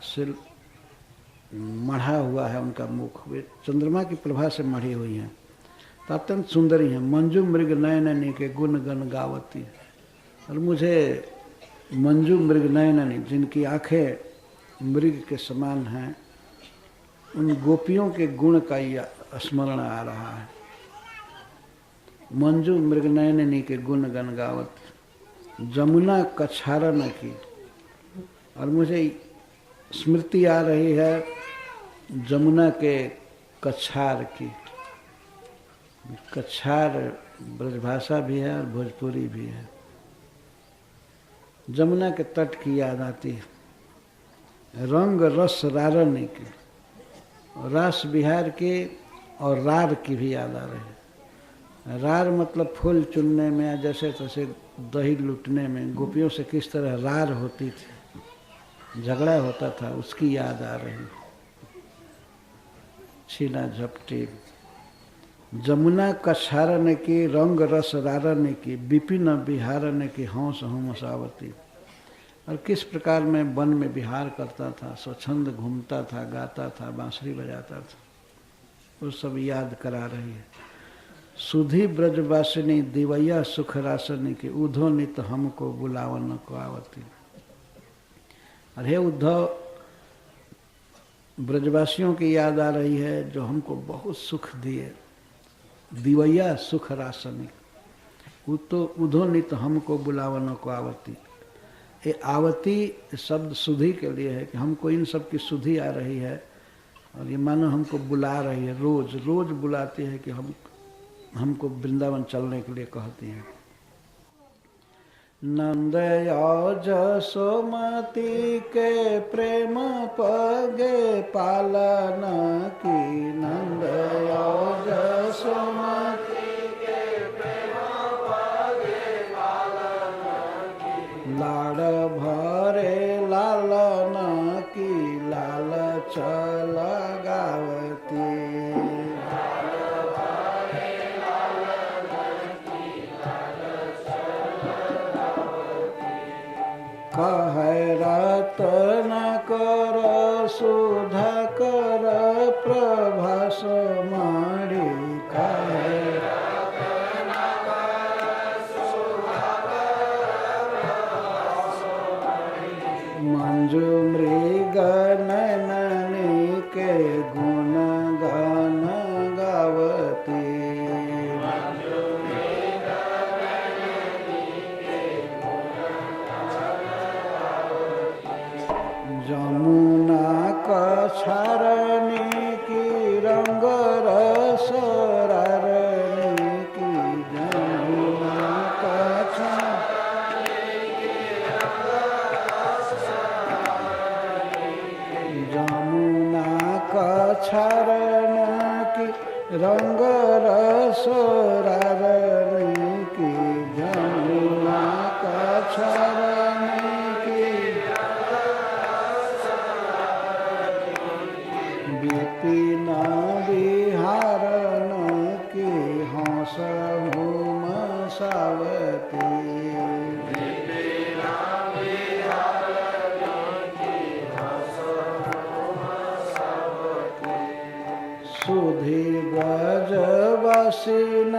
से मढ़ा हुआ है उनका मुख, वे चंद्रमा की प्रभा से मढ़ी हुई हैं, तो अत्यंत सुंदरी हैं। मंजू मृग नयननी के गुण गण गावती। और मुझे मंजू मृग नयननी, जिनकी आंखें मृग के समान हैं, उन गोपियों के गुण का स्मरण आ रहा है। मंजू मृग नयननी के गुण गण गावत, जमुना कछारन की। और मुझे स्मृति आ रही है जमुना के कछार की। कछार ब्रजभाषा भी है और भोजपुरी भी है। जमुना के तट की याद आती है, रंग रस रारनी की, रास बिहार की और रार की भी याद आ रही है। रार मतलब फूल चुनने में या जैसे तैसे दही लूटने में गोपियों से किस तरह रार होती थी, झगड़ा होता था, उसकी याद आ रही। छीना झपटी। जमुना कछारन की, रंग रस रारन की, विपिन बिहारन की, हंस हंसावती। और किस प्रकार मैं वन में विहार करता था, स्वच्छंद घूमता था, गाता था, बांसुरी बजाता था, वो सब याद करा रही है। सुधी ब्रजवासिनी दिवैया सुख रासनी की, उद्धव नित हमको बुलावन को आवती। और हे उद्धव, ब्रजवासियों की याद आ रही है जो हमको बहुत सुख दिए। दिवैया सुख रासनी, तो उद्धव हमको बुलावन को आवती। ये आवती शब्द सुधी के लिए है कि हमको इन सब की सुधी आ रही है, और ये मानो हमको बुला रही है, रोज रोज बुलाती है कि हमको वृंदावन चलने के लिए कहती हैं। नंद जसोमती के प्रेम पगे पालन की, नंद जसोमती के प्रेम पगे पालन की, लाड़ भरे लालन की, लाल चल गावती। कहे रतन कर सुधा कर प्रभास मारी, कहे रतन कर सुधा कर प्रभास मारी, मंजू मृग नयननी के गुण गान गावती। जमुना कछारनी की, रंग रस रारनी की, जमुना कछारनी की, रंग रस रारनी की, जमुना कछारन की, रंग रस रारनी की, जमुना कछारनी की, विपिन बिहारन की, हंस हंसावती। विपिन बिहारन की, हंस हंसावती। सुधी ब्रजवासिन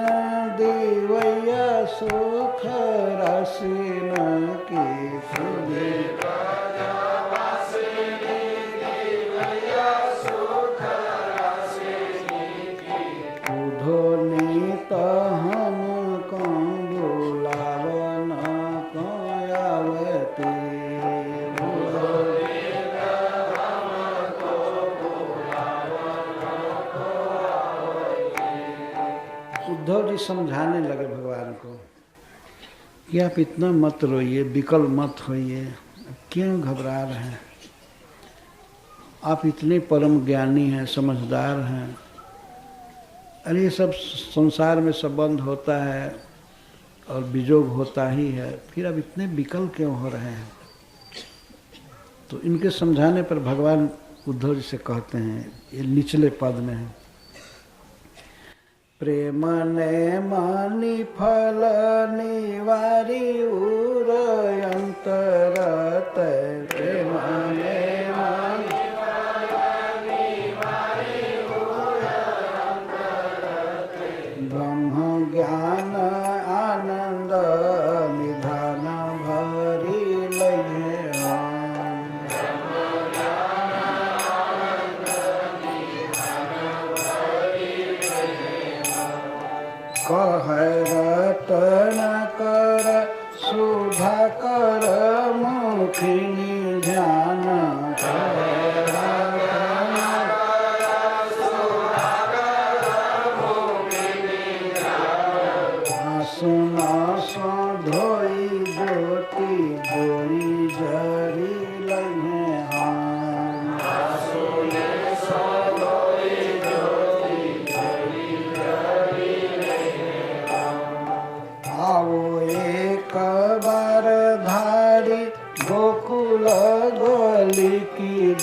दिवैया सुख रासिन की, सुधी उद्धव हमको बुलावन को आवती। उद्धव जी समझाने लगे भगवान को कि आप इतना मत रोइए, विकल मत होइए, क्यों घबरा रहे हैं? आप इतने परम ज्ञानी हैं, समझदार हैं। अरे ये सब संसार में संबंध होता है और विजोग होता ही है, फिर अब इतने विकल क्यों हो रहे हैं? तो इनके समझाने पर भगवान उद्धव जी से कहते हैं, ये निचले पद में है, प्रेम ने मानी फल निवारी उर अंतरत, प्रेम ने मानी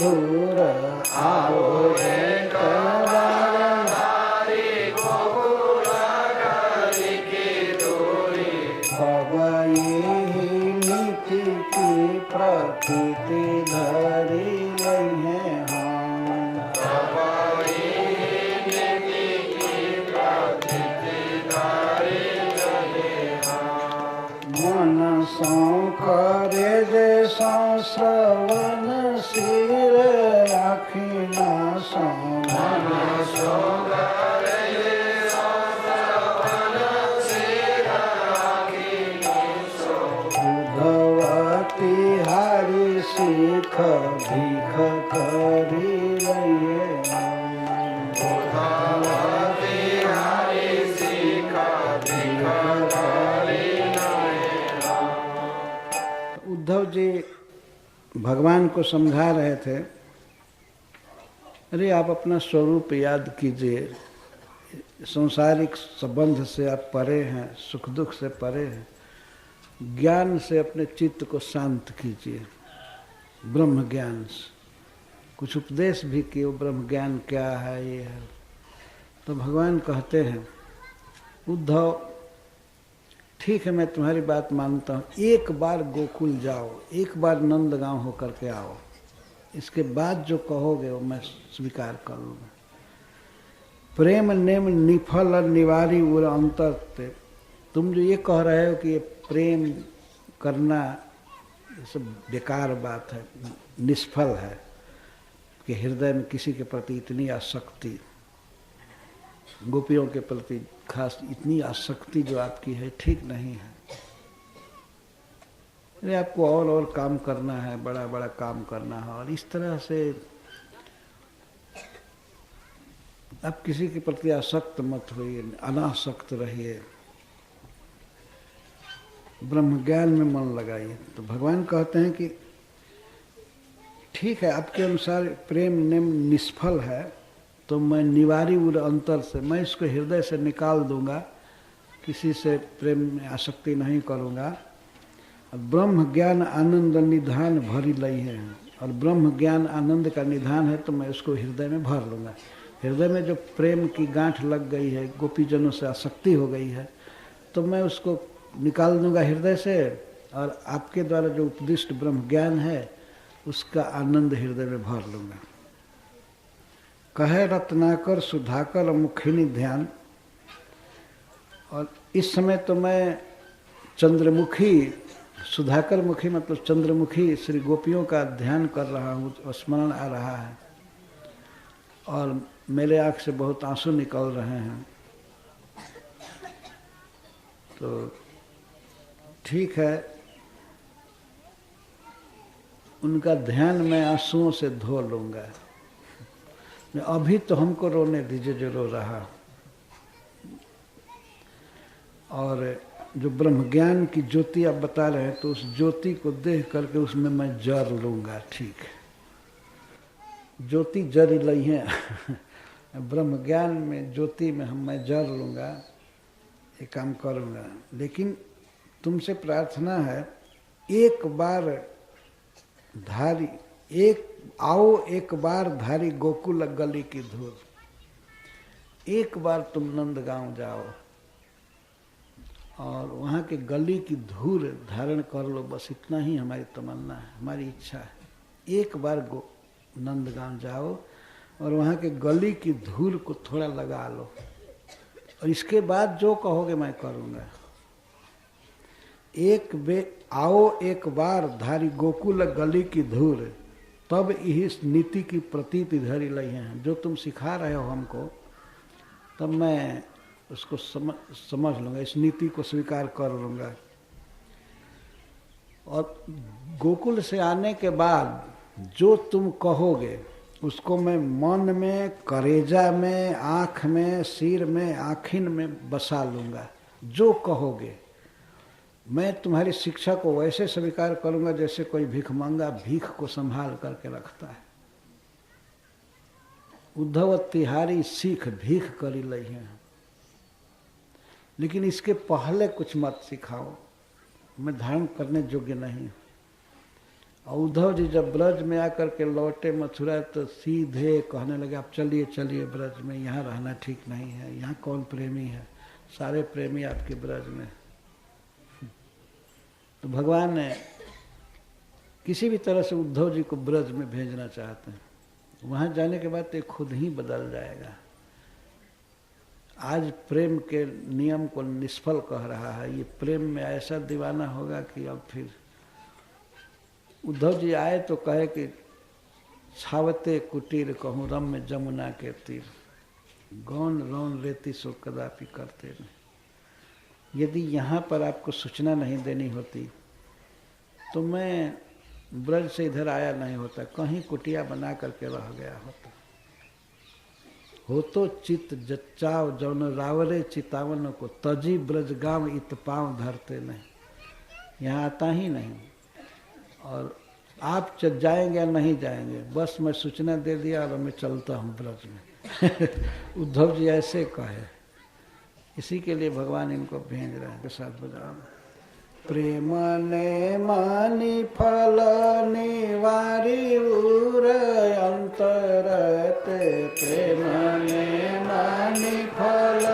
मधुर आओ एक बार नीति की प्रतीति धरी लई है मन सौ करे जे श्रवण सिर आखिना सौ मन सौ तिहारी सीख भीख करी रहिए उद्धव जी भगवान को समझा रहे थे, अरे आप अपना स्वरूप याद कीजिए, संसारिक संबंध से आप परे हैं, सुख दुख से परे हैं, ज्ञान से अपने चित्त को शांत कीजिए, ब्रह्म ज्ञान से। कुछ उपदेश भी किए, ब्रह्म ज्ञान क्या है, ये है। तो भगवान कहते हैं, उद्धव ठीक है, मैं तुम्हारी बात मानता हूँ, एक बार गोकुल जाओ, एक बार नंदगांव होकर के आओ, इसके बाद जो कहोगे वो मैं स्वीकार कर लूँगा। प्रेम नेम निफल और निवारी उर अंतर ते, तुम जो ये कह रहे हो कि ये प्रेम करना ये सब बेकार बात है, निष्फल है, कि हृदय में किसी के प्रति इतनी आसक्ति, गोपियों के प्रति खास इतनी आसक्ति जो आपकी है, ठीक नहीं है। अरे आपको और काम करना है, बड़ा बड़ा काम करना है, और इस तरह से आप किसी के प्रति आसक्त मत होइए, अनासक्त रहिए, ब्रह्म ज्ञान में मन लगाइए। तो भगवान कहते हैं कि ठीक है, आपके अनुसार प्रेम नेम निष्फल है, तो मैं निवारी उर अंतर से, मैं इसको हृदय से निकाल दूंगा, किसी से प्रेम में आसक्ति नहीं करूंगा। और ब्रह्म ज्ञान आनंद निधान भरी लई है, और ब्रह्म ज्ञान आनंद का निधान है, तो मैं उसको हृदय में भर लूँगा। हृदय में जो प्रेम की गांठ लग गई है, गोपीजनों से आसक्ति हो गई है, तो मैं उसको निकाल दूंगा हृदय से, और आपके द्वारा जो उपदिष्ट ब्रह्म ज्ञान है उसका आनंद हृदय में भर लूँगा। कहे रत्नाकर सुधाकर मुखिनी ध्यान, और इस समय तो मैं चंद्रमुखी, सुधाकर मुखी मतलब चंद्रमुखी श्री गोपियों का ध्यान कर रहा हूँ, स्मरण आ रहा है, और मेरे आँख से बहुत आंसू निकल रहे हैं। तो ठीक है, उनका ध्यान मैं आंसुओं से धो लूँगा। अभी तो हमको रोने दीजिए जो रो रहा, और जो ब्रह्म ज्ञान की ज्योति आप बता रहे हैं, तो उस ज्योति को देख करके उसमें मैं जर लूँगा। ठीक है, ज्योति जर लई है ब्रह्म ज्ञान में, ज्योति में मैं जर लूँगा, ये काम करूँगा। लेकिन तुमसे प्रार्थना है, एक बार धारी, एक बार धारी गोकुल गली की धूल, एक बार तुम नंदगांव जाओ और वहाँ के गली की धूल धारण कर लो, बस इतना ही हमारी तमन्ना है, हमारी इच्छा है। एक बार नंदगांव जाओ और वहाँ के गली की धूल को थोड़ा लगा लो, और इसके बाद जो कहोगे मैं करूँगा। एक बार धारी गोकुल गली की धूल, तब इस नीति की प्रतीति धरी लई है। जो तुम सिखा रहे हो हमको, तब मैं उसको समझ लूँगा, इस नीति को स्वीकार कर लूँगा। और गोकुल से आने के बाद जो तुम कहोगे उसको मैं मन में, करेजा में, आँख में, सिर में, आँखिन में बसा लूँगा। जो कहोगे मैं तुम्हारी शिक्षा को वैसे स्वीकार करूँगा जैसे कोई भिखमंगा भीख को संभाल करके रखता है। उद्धव तिहारी सीख भीख करी लई है, लेकिन इसके पहले कुछ मत सिखाओ, मैं धारण करने योग्य नहीं। और उद्धव जी जब ब्रज में आकर के लौटे मथुरा तो सीधे कहने लगे आप चलिए चलिए ब्रज में, यहाँ रहना ठीक नहीं है, यहाँ कौन प्रेमी है, सारे प्रेमी आपके ब्रज में। तो भगवान ने किसी भी तरह से उद्धव जी को ब्रज में भेजना चाहते हैं। वहाँ जाने के बाद तो खुद ही बदल जाएगा। आज प्रेम के नियम को निष्फल कह रहा है, ये प्रेम में ऐसा दीवाना होगा कि अब फिर उद्धव जी आए तो कहे कि छावते कुटीर कहूँ रम में जमुना के तीर, गौन रौन रेती सो कदापि करते नहीं। यदि यहाँ पर आपको सूचना नहीं देनी होती तो मैं ब्रज से इधर आया नहीं होता, कहीं कुटिया बना करके रह गया होता। हो तो चित जच्चाव जौन रावरे चितावन को, तजी ब्रज गांव इत पाँव धरते नहीं, यहाँ आता ही नहीं। और आप जाएंगे या नहीं जाएंगे, बस मैं सूचना दे दिया और मैं चलता हूँ ब्रज में। उद्धव जी ऐसे कहे, इसी के लिए भगवान इनको भेज रहे हैं। के साथ बजाओ। प्रेम ने मानी फल निवारी उर अंतरते, प्रेम ने मानी फल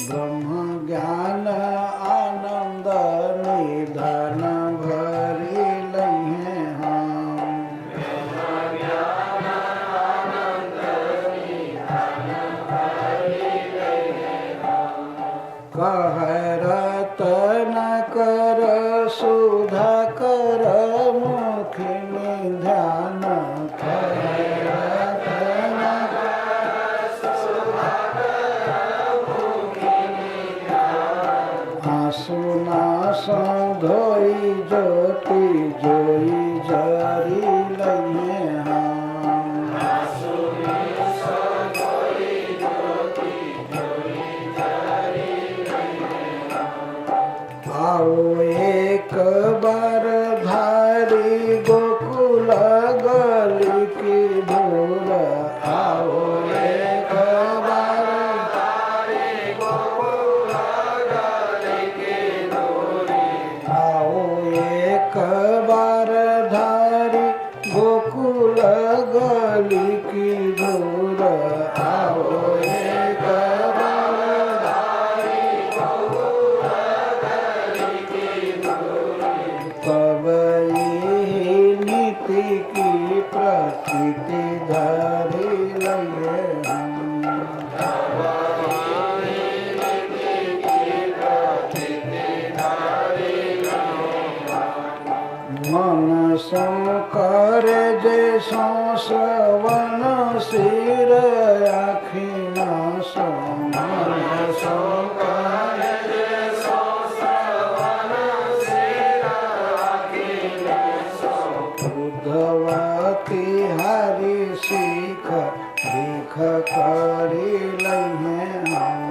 ब्रह्म ज्ञान आनंद निधान भरी लहे हम। कह रतन कर सुधा कर मुखिनी ध्यान, कह रतन कर सुधा कर मुखिनी ध्यान। आंसुना संधोई ज्योति जोई जरी लहे हम। आओ एक बार धारी गोकुल गली की धूल, आओ एक बार धारी गोकुल गली की धूल, आओ एक बार धारी गोकुल गली की धूल, आओ एक बार तब ही नीति की प्रतीति धरी लगे हम। मन सो करे जैसो श्रवण सिर आखिना सो, मन सो करे उद्धवती हरि सीख भीख करी लहे हम।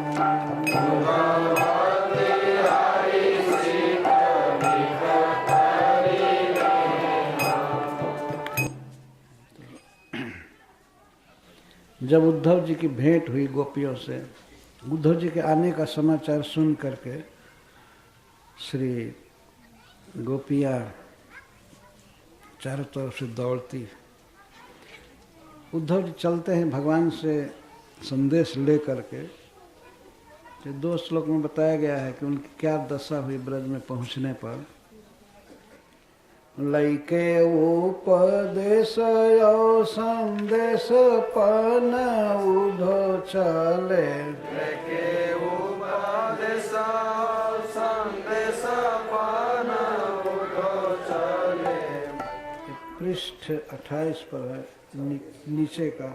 जब उद्धव जी की भेंट हुई गोपियों से, उद्धव जी के आने का समाचार सुन करके श्री गोपियाँ चारों तरफ से दौड़ती। उद्धव जी चलते हैं भगवान से संदेश ले करके। जो 2 श्लोक में बताया गया है कि उनकी क्या दशा हुई ब्रज में पहुंचने पर। लैके उपदेश यो संदेश पन उद्धव चले, लैके उपदेश संदेश पन उद्धव चले। पृष्ठ 28 पर है, नीचे का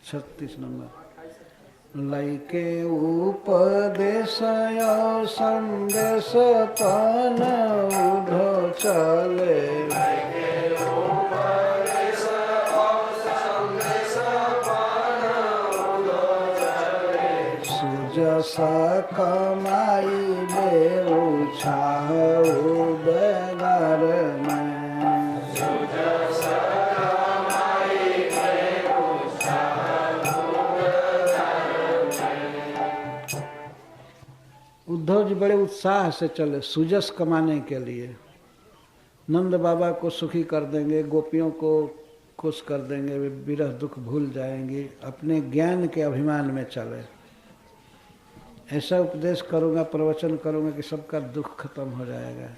36 नंबर। लैके उपदेश यो संदेश पन उद्धव चले, लैके उपदेश यो संदेश पन उद्धव चले। सुजसा कमाई बेउ छाऊ बेगार में, उद्धव जी बड़े उत्साह से चले सुजस कमाने के लिए। नंद बाबा को सुखी कर देंगे, गोपियों को खुश कर देंगे, वे विरह दुख भूल जाएंगे, अपने ज्ञान के अभिमान में चले। ऐसा उपदेश करूँगा, प्रवचन करूँगा कि सबका दुख खत्म हो जाएगा।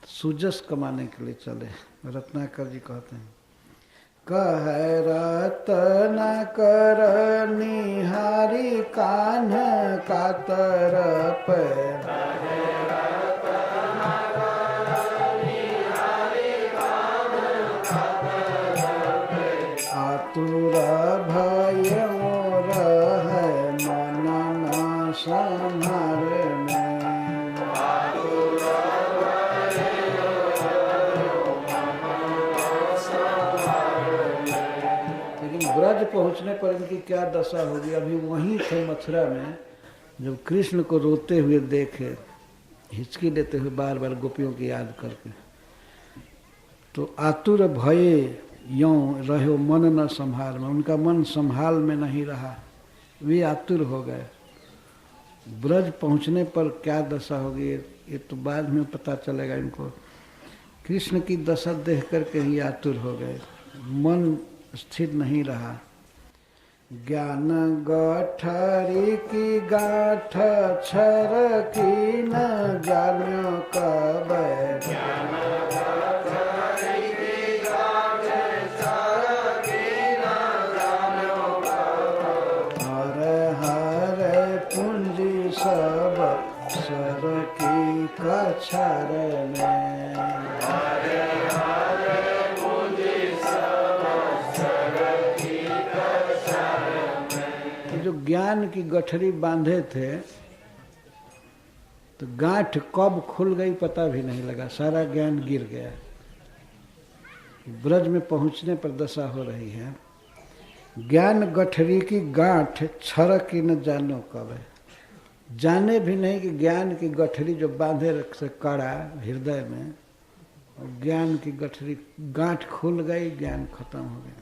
सुजस कमाने के लिए चले। रत्नाकर जी कहते हैं, कह रतन कर निहारी कान्ह कातर पर, आतुर भयो रह मन न संहार में। ब्रज पहुंचने पर इनकी क्या दशा होगी। अभी वहीं थे मथुरा में, जब कृष्ण को रोते हुए देखे, हिचकी लेते हुए बार बार गोपियों की याद करके, तो आतुर भये यों रहो मन न संभाल में, उनका मन संभाल में नहीं रहा, वे आतुर हो गए। ब्रज पहुंचने पर क्या दशा होगी ये तो बाद में पता चलेगा इनको। कृष्ण की दशा देख करके ही आतुर हो गए, मन स्थिर नहीं रहा। ज्ञान गठरी की गाठ छर की न जान्यो कब, सब सर की कछार में। जो ज्ञान की गठरी बांधे थे तो गांठ कब खुल गई पता भी नहीं लगा, सारा ज्ञान गिर गया। ब्रज में पहुंचने पर दशा हो रही है। ज्ञान गठरी की गांठ छर की न जानो कब है, जाने भी नहीं कि ज्ञान की गठरी जो बांधे रख से कड़ा हृदय में, ज्ञान की गठरी गांठ खुल गई, ज्ञान खत्म हो गया।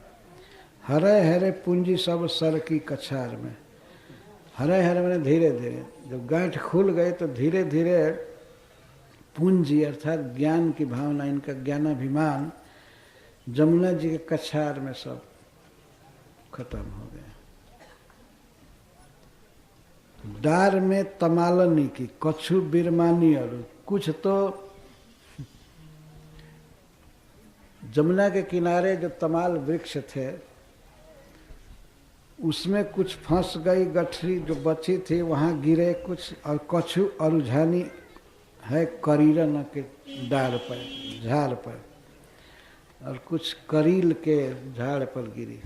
हरे हरे पूंजी सब सर की कछार में। हरे हरे मैंने धीरे धीरे, जब गांठ खुल गए तो धीरे धीरे पूंजी अर्थात ज्ञान की भावना, इनका ज्ञानाभिमान जमुना जी के कछार में सब खत्म हो गया। डार में तमालनी की कछु बिरमानी, और कुछ तो जमुना के किनारे जो तमाल वृक्ष थे उसमें कुछ फंस गई गठरी, जो बची थी वहाँ गिरे कुछ, और कछु अरुझानी है करीरन के डार पर, झाड़ पर, और कुछ करील के झाड़ पर गिरी।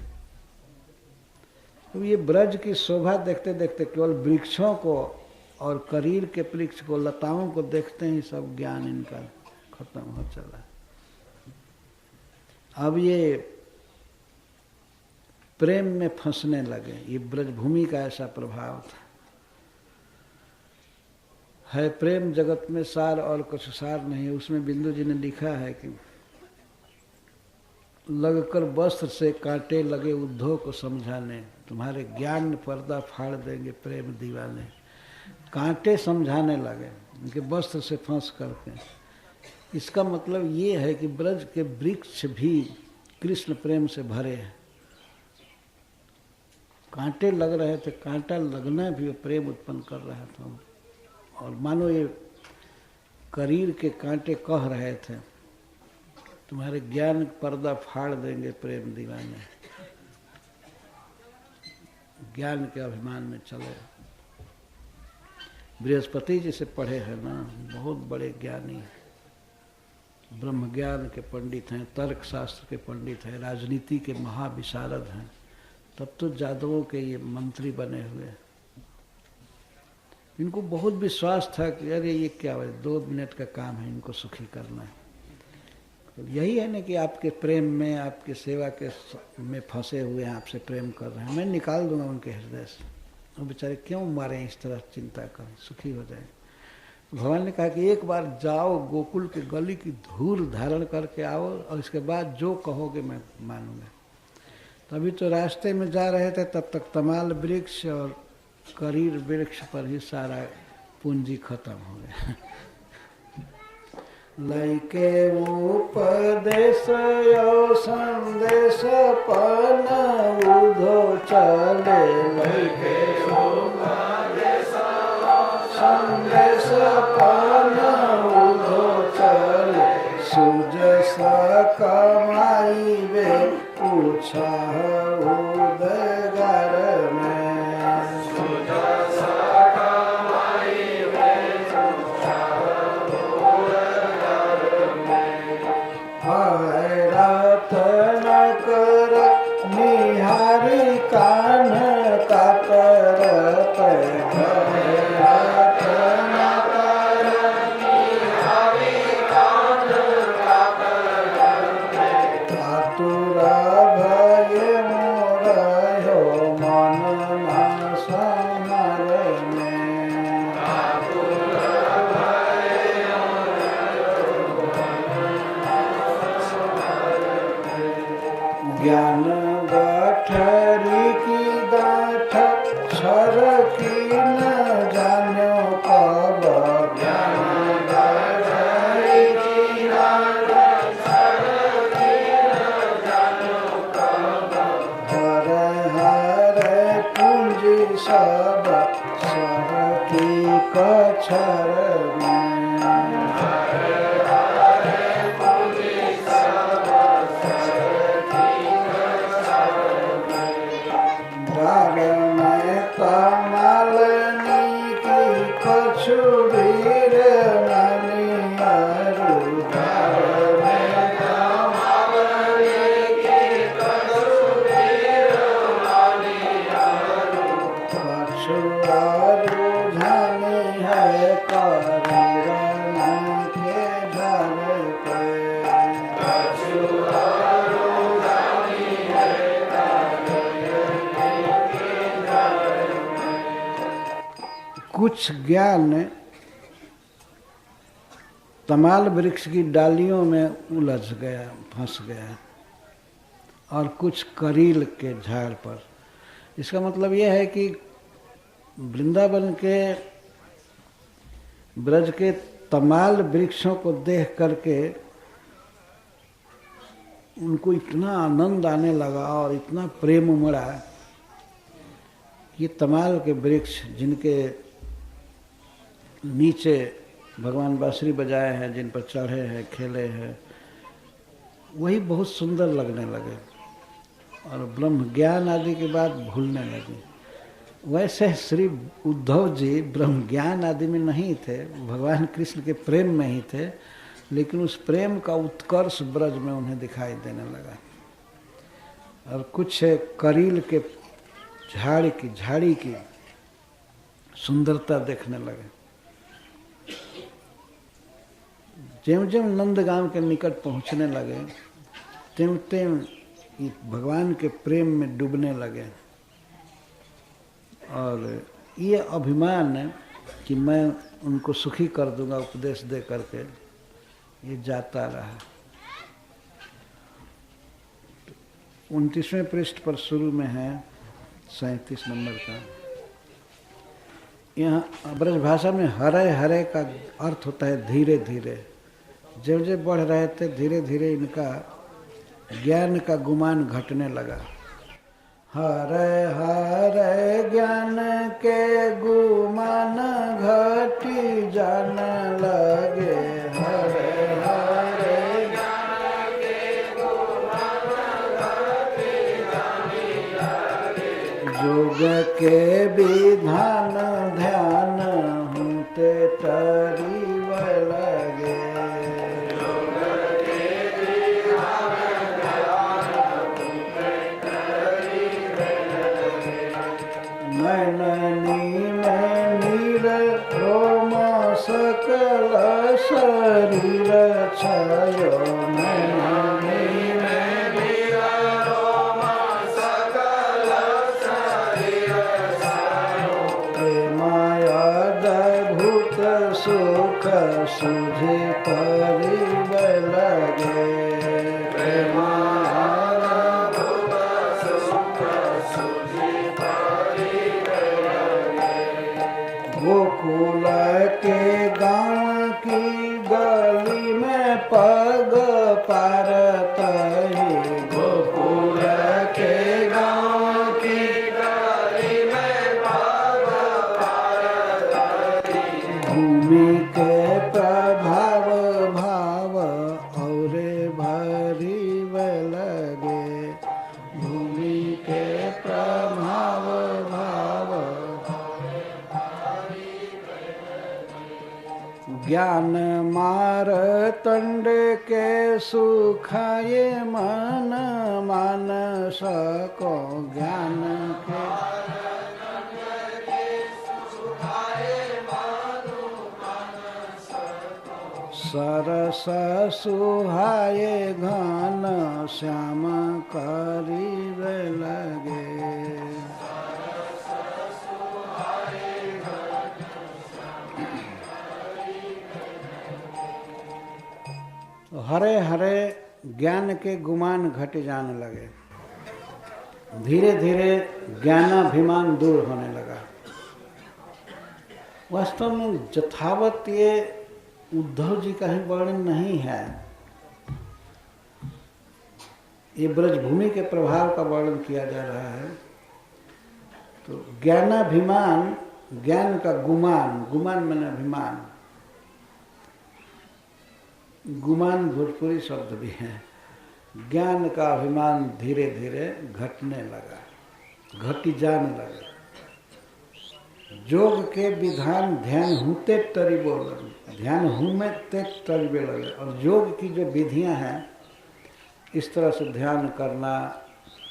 तो ये ब्रज की शोभा देखते देखते केवल वृक्षों को और करील के वृक्ष को, लताओं को देखते ही सब ज्ञान इनका खत्म हो चला। अब ये प्रेम में फंसने लगे। ये ब्रजभूमि का ऐसा प्रभाव था। है प्रेम जगत में सार और कुछ सार नहीं। उसमें बिंदु जी ने लिखा है कि लगकर वस्त्र से कांटे लगे उद्धव को समझाने, तुम्हारे ज्ञान पर्दा फाड़ देंगे प्रेम दीवाने। कांटे समझाने लगे उनके वस्त्र से फंस करके। इसका मतलब ये है कि ब्रज के वृक्ष भी कृष्ण प्रेम से भरे हैं। कांटे लग रहे थे, कांटा लगना भी प्रेम उत्पन्न कर रहा था, और मानो ये करीर के कांटे कह रहे थे तुम्हारे ज्ञान पर्दा फाड़ देंगे प्रेम दीवाने। ज्ञान के अभिमान में चले। बृहस्पति जी से पढ़े हैं ना, बहुत बड़े ज्ञानी हैं, ब्रह्म ज्ञान के पंडित हैं, तर्क शास्त्र के पंडित हैं, राजनीति के महाविशारद हैं। तब तो जादवों के ये मंत्री बने हुए। इनको बहुत विश्वास था कि अरे ये क्या है, 2 मिनट का काम है, इनको सुखी करना है। तो यही है ना कि आपके प्रेम में, आपके सेवा के में फंसे हुए हैं, आपसे प्रेम कर रहे हैं, मैं निकाल दूंगा उनके हृदय से। वो बेचारे क्यों मारे इस तरह चिंता करें, सुखी हो जाए। भगवान ने कहा कि एक बार जाओ, गोकुल के गली की धूल धारण करके आओ, और इसके बाद जो कहोगे मैं मानूंगा। तभी तो रास्ते में जा रहे थे, तब तक तमाल वृक्ष और करीर वृक्ष पर ही सारा पूंजी खत्म हो गया। लैके उपदेश यो संदेश पन उधो चले, लैके उपदेश संदेश पन उधो चले, सुजस कमाई वे उत्साह उदगार में, सुजस कमाई वे उत्साह उदगार में, हैरत न कर निहारी कान कातरत, हैरत न कर निहारी कान कातरत, आतुर भय मोर हो मन न संहार में, आतुर भय ज्ञान गठरी की गाठ सर की न जानो कब, ज्ञान गठरी की गाठ सर की न जानो कब, हर हर पूंजी सब सर की कछर में, हर हर पूंजी सब सर की कछर में, डार में कमलनी की कछु वीर ननियारू, डार में कमलनी की कछु वीर ननियारू, कछु आरू झानी है करीर न के झर पे, कछु आरू झानी है करीर न के झर पे। कुछ ज्ञान तमाल वृक्ष की डालियों में उलझ गया, फंस गया, और कुछ करील के झाड़ पर। इसका मतलब यह है कि वृंदावन के ब्रज के तमाल वृक्षों को देख करके उनको इतना आनंद आने लगा और इतना प्रेम उमड़ा, ये तमाल के वृक्ष जिनके नीचे भगवान बांसुरी बजाए हैं, जिन पर चढ़े हैं, खेले हैं, वही बहुत सुंदर लगने लगे और ब्रह्म ज्ञान आदि के बाद भूलने लगे। वैसे श्री उद्धव जी ब्रह्म ज्ञान आदि में नहीं थे, भगवान कृष्ण के प्रेम में ही थे, लेकिन उस प्रेम का उत्कर्ष ब्रज में उन्हें दिखाई देने लगा। और कुछ करील के झाड़ी की सुंदरता देखने लगे। ज्यों ज्यों नंदगांव के निकट पहुंचने लगे, त्यों त्यों भगवान के प्रेम में डूबने लगे और ये अभिमान है कि मैं उनको सुखी कर दूंगा उपदेश दे करके, ये जाता रहा। 29वें पृष्ठ पर शुरू में है 37 नंबर का। यहाँ ब्रज भाषा में हरे हरे का अर्थ होता है धीरे धीरे। जब जब बढ़ रहे थे धीरे धीरे इनका ज्ञान का गुमान घटने लगा। हरे हरे ज्ञान के गुमान घटी जान लगे, हरे हरे ज्ञान के गुमान घटी जाने लगे, जोग के विधान ध्यान होते तरी लगे, नैननी में नीर रोम सकल शरीर छायो, नैननी में नीर रोम सकल शरीर छायो, प्रेमायद भूत सुख सुझे परिव लगे, गोकुल में पग पारत ही गोकुल के गाँव की गली में पग पारत ही भूमि के प्रभाव भाव और भरी लगे भूमि के प्रभाव भाव ज्ञान मारतंड के सुखाए मन मानस को ज्ञान के सरस सुहाए घन श्याम करीब लगे हरे हरे ज्ञान के गुमान घट जाने लगे। धीरे धीरे ज्ञानाभिमान दूर होने लगा। वास्तव में यथावत ये उद्धव जी का ही वर्णन नहीं है, ये ब्रजभूमि के प्रभाव का वर्णन किया जा रहा है। तो ज्ञानाभिमान, ज्ञान का गुमान, गुमान माने अभिमान, गुमान भोजपुरी शब्द भी है। ज्ञान का अभिमान धीरे धीरे घटने लगा, घटी जाने लगा। योग के विधान ध्यान हुते तरी बोल, ध्यान हुमे ते तरी लगे। और योग की जो विधियां हैं, इस तरह से ध्यान करना,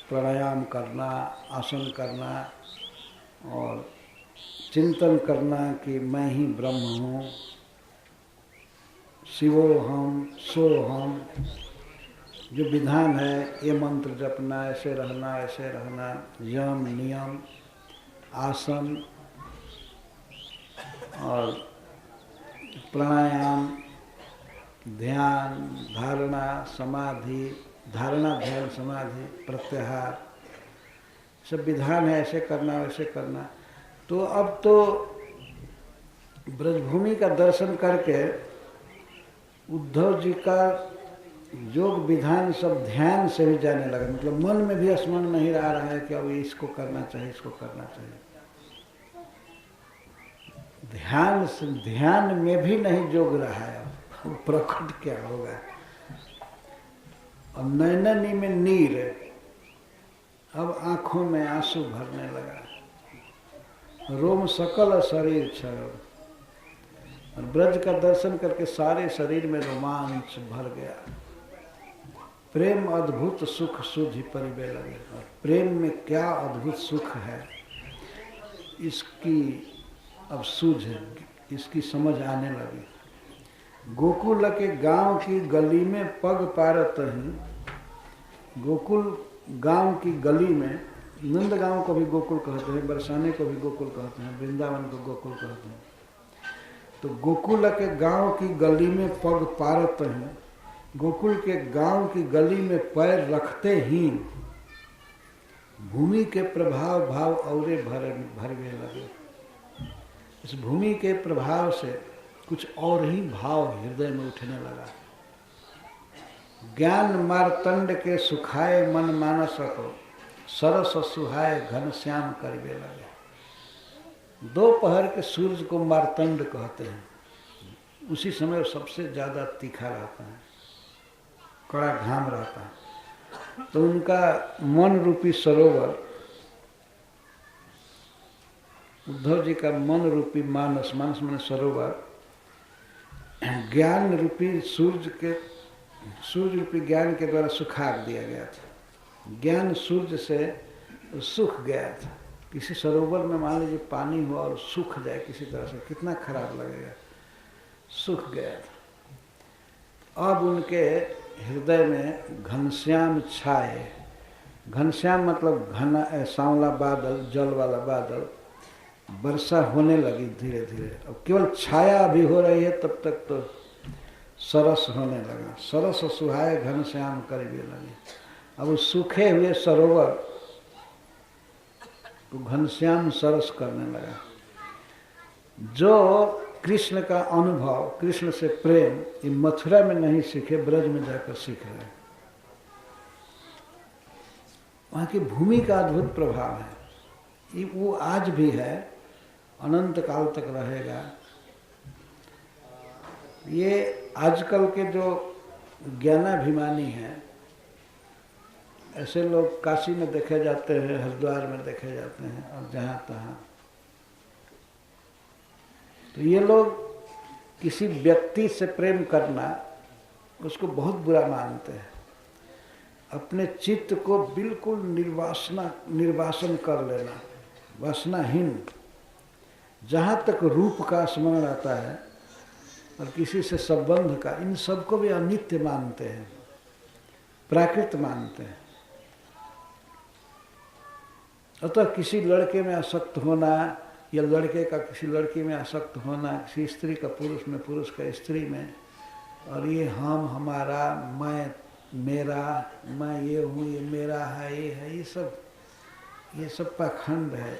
प्राणायाम करना, आसन करना और चिंतन करना कि मैं ही ब्रह्म हूँ, शिवोहम सोहम, जो विधान है, ये मंत्र जपना, ऐसे रहना, यम नियम, आसन और प्राणायाम, ध्यान, धारणा, समाधि, धारणा, ध्यान, समाधि, प्रत्याहार, सब विधान है। ऐसे करना, वैसे करना। तो अब तो ब्रजभूमि का दर्शन करके उद्धव जी का योग विधान सब ध्यान से भी जाने लगा। मतलब मन में भी स्मरण नहीं आ रहा है कि अब इसको करना चाहिए, इसको करना चाहिए। ध्यान से, ध्यान में भी नहीं जोग रहा है। अब प्रकट क्या होगा। और नैननी में नीर, अब आंखों में आंसू भरने लगा, रोम सकल शरीर क्षण। और ब्रज का दर्शन करके सारे शरीर में रोमांच भर गया। प्रेम अद्भुत सुख सुधि परिबे लगे। और प्रेम में क्या अद्भुत सुख है, इसकी अब सूझ, इसकी समझ आने लगी। गोकुल के गांव की गली में पग पारत ही, गोकुल गांव की गली में, नंदगांव को भी गोकुल कहते हैं, बरसाने को भी गोकुल कहते हैं, वृंदावन को गोकुल कहते हैं। तो गोकुल के गांव की गली में पग पारत ही, गोकुल के गांव की गली में पैर रखते ही भूमि के प्रभाव भाव औरे भरने लगे। इस भूमि के प्रभाव से कुछ और ही भाव हृदय में उठने लगा। ज्ञान मारतंड के सुखाए मन मानस को सरस सुहाए घनश्याम करवे लगे। दोपहर के सूरज को मारतंड कहते हैं। उसी समय सबसे ज्यादा तीखा रहता है, कड़ा घाम रहता है। तो उनका मन रूपी सरोवर, उद्धव जी का मन रूपी मानस, मानस माने सरोवर, ज्ञान रूपी सूर्य रूपी ज्ञान के द्वारा सुखा दिया गया था। ज्ञान सूर्य से सूख गया था। किसी सरोवर में मान लीजिए पानी हुआ और सूख जाए किसी तरह से, कितना खराब लगेगा। सूख गया था। अब उनके हृदय में घनश्याम छाए। घनश्याम मतलब घना, सांवला बादल, जल वाला बादल। वर्षा होने लगी धीरे धीरे। अब केवल छाया अभी हो रही है, तब तक तो सरस होने लगा। सरस सुहाए घनश्याम करवे लगे। अब उस सूखे हुए सरोवर को घनश्याम सरस करने लगा। जो कृष्ण का अनुभव, कृष्ण से प्रेम ये मथुरा में नहीं सीखे, ब्रज में जाकर सीख रहे हैं। वहाँ की भूमि का अद्भुत प्रभाव है, ये वो आज भी है, अनंत काल तक रहेगा। ये आजकल के जो ज्ञानाभिमानी हैं, ऐसे लोग काशी में देखे जाते हैं, हरिद्वार में देखे जाते हैं और जहाँ तहाँ। तो ये लोग किसी व्यक्ति से प्रेम करना उसको बहुत बुरा मानते हैं। अपने चित्त को बिल्कुल निर्वासन कर लेना, वासनाहीन, जहाँ तक रूप का स्मरण आता है और किसी से संबंध का, इन सबको भी अनित्य मानते हैं, प्राकृत मानते हैं। अतः किसी लड़के में आसक्त होना या लड़के का किसी लड़की में आसक्त होना, किसी स्त्री का पुरुष में, पुरुष का स्त्री में, और ये हम, हमारा, मैं, मेरा, मैं ये हूँ, ये मेरा है, ये है, ये सब पाखंड है।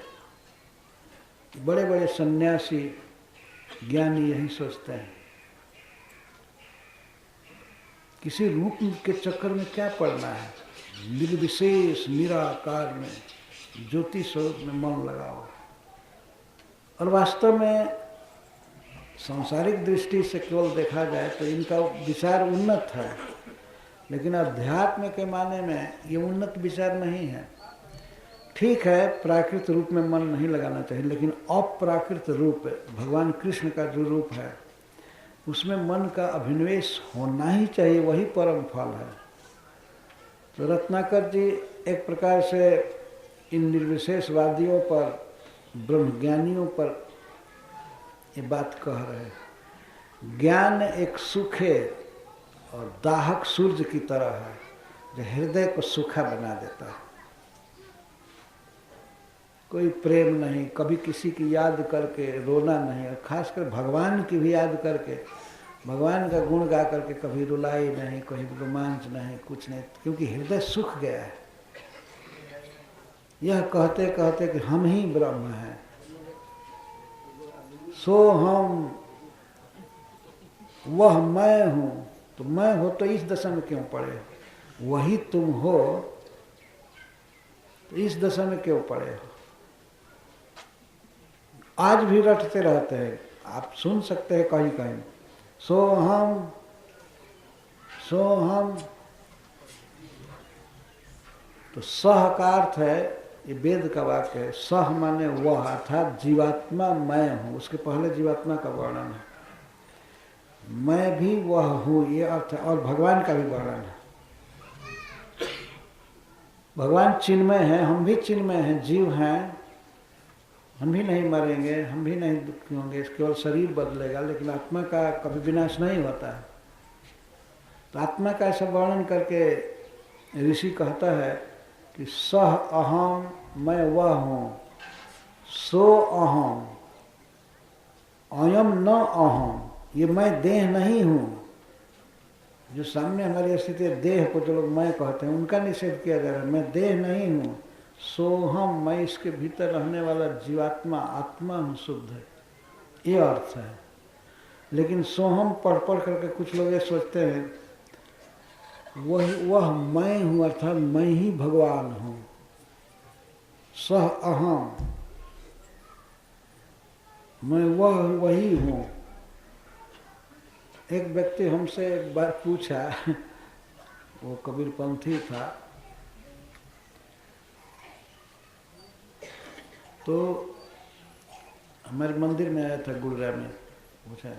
बड़े बड़े सन्यासी ज्ञानी यही सोचते हैं। किसी रूप के चक्कर में क्या पड़ना है, निर्विशेष निराकार में, ज्योति स्वरूप में मन लगाओ। और वास्तव में सांसारिक दृष्टि से केवल देखा जाए तो इनका विचार उन्नत है, लेकिन अध्यात्म के माने में ये उन्नत विचार नहीं है। ठीक है, प्राकृत रूप में मन नहीं लगाना चाहिए, लेकिन अप्राकृत रूप, भगवान कृष्ण का जो रूप है उसमें मन का अभिनिवेश होना ही चाहिए, वही परम फल है। तो रत्नाकर जी एक प्रकार से इन निर्विशेषवादियों पर, ब्रह्मज्ञानियों पर ये बात कह रहे हैं। ज्ञान एक सूखे और दाहक सूर्य की तरह है, जो हृदय को सूखा बना देता है। कोई प्रेम नहीं, कभी किसी की याद करके रोना नहीं, और खासकर भगवान की भी याद करके, भगवान का गुण गा करके कभी रुलाई नहीं, कहीं रोमांच नहीं, कुछ नहीं, क्योंकि हृदय सूख गया है। यह कहते कहते कि हम ही ब्रह्म हैं, सो हम, वह मैं हूँ, तो मैं हो तो इस दशा में क्यों पड़े, वही तुम हो तो इस दशा में क्यों पड़े हो। आज भी रटते रहते हैं, आप सुन सकते हैं कहीं कहीं, सो हम, सो हम। तो सह का अर्थ है, ये वेद का वाक्य है, सह माने वह, अर्थात जीवात्मा मैं हूँ, उसके पहले जीवात्मा का वर्णन है। मैं भी वह हूँ, ये अर्थ है, और भगवान का भी वर्णन है। भगवान चिन्मय है, हम भी चिन्मय हैं, जीव हैं, हम भी नहीं मरेंगे, हम भी नहीं दुखी होंगे, केवल शरीर बदलेगा, लेकिन आत्मा का कभी विनाश नहीं होता है। तो आत्मा का ऐसा वर्णन करके ऋषि कहता है कि सह अहम, मैं वह हूँ, सो अहम, अयम न अहम, ये मैं देह नहीं हूँ। जो सामने हमारी स्थिति देह को जो लोग मैं कहते हैं, उनका निषेध किया जा रहा है। मैं देह नहीं हूँ, सोहम, मैं इसके भीतर रहने वाला जीवात्मा, आत्मा हूँ, शुद्ध है, ये अर्थ है। लेकिन सोहम पढ़ पढ़ करके कुछ लोग ये सोचते हैं वह मैं हूँ, अर्थात मैं ही भगवान हूँ। सह अहम, मैं वही हूँ। एक व्यक्ति हमसे एक बार पूछा, वो कबीरपंथी था, तो हमारे मंदिर में आया था गुरुग्राम में, पूछा